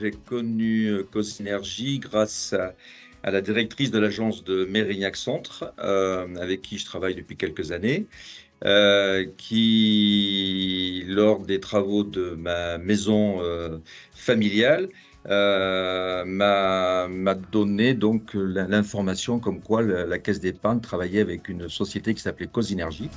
J'ai connu Cosenergy grâce à la directrice de l'agence de Mérignac Centre, avec qui je travaille depuis quelques années, qui, lors des travaux de ma maison familiale, m'a donné donc l'information comme quoi la Caisse d'épargne travaillait avec une société qui s'appelait Cosenergy,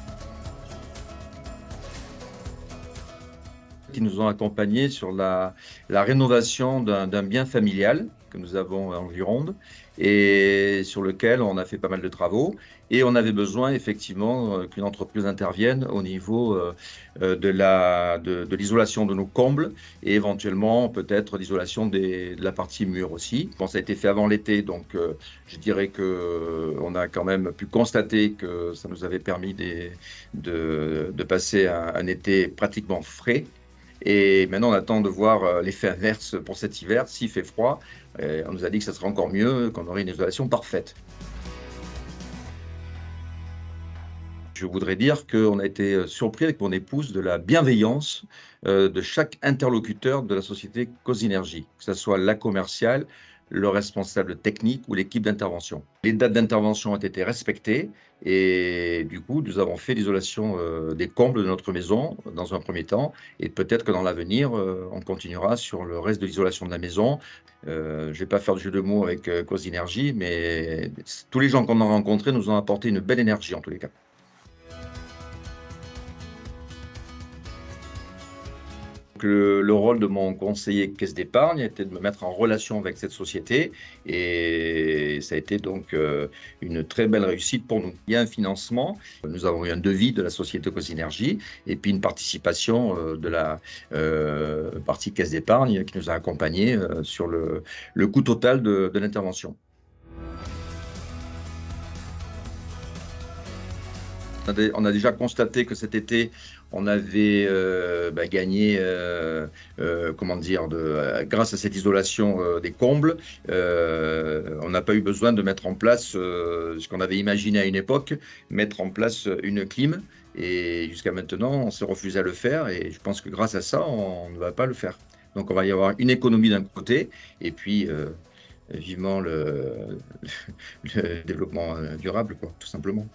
qui nous ont accompagnés sur la rénovation d'un bien familial que nous avons en Gironde et sur lequel on a fait pas mal de travaux. Et on avait besoin effectivement qu'une entreprise intervienne au niveau de l'isolation de nos combles et éventuellement peut-être l'isolation de la partie mur aussi. Bon, ça a été fait avant l'été, donc je dirais qu'on a quand même pu constater que ça nous avait permis de passer un été pratiquement frais. Et maintenant, on attend de voir l'effet inverse pour cet hiver. S'il fait froid, on nous a dit que ça serait encore mieux, qu'on aurait une isolation parfaite. Je voudrais dire qu'on a été surpris avec mon épouse de la bienveillance de chaque interlocuteur de la société Cosenergy, que ce soit la commerciale, le responsable technique ou l'équipe d'intervention. Les dates d'intervention ont été respectées et du coup, nous avons fait l'isolation des combles de notre maison dans un premier temps et peut-être que dans l'avenir, on continuera sur le reste de l'isolation de la maison. Je ne vais pas faire de jeu de mots avec Cosenergy, mais tous les gens qu'on a rencontrés nous ont apporté une belle énergie en tous les cas. Le rôle de mon conseiller caisse d'épargne était de me mettre en relation avec cette société et ça a été donc une très belle réussite pour nous. Il y a un financement, nous avons eu un devis de la société Cosenergy et puis une participation de la partie caisse d'épargne qui nous a accompagnés sur le coût total de l'intervention. On a déjà constaté que cet été, on avait gagné, comment dire, grâce à cette isolation des combles. On n'a pas eu besoin de mettre en place ce qu'on avait imaginé à une époque, mettre en place une clim. Et jusqu'à maintenant, on s'est refusé à le faire. Et je pense que grâce à ça, on ne va pas le faire. Donc, on va y avoir une économie d'un côté et puis vivement le développement durable, quoi, tout simplement.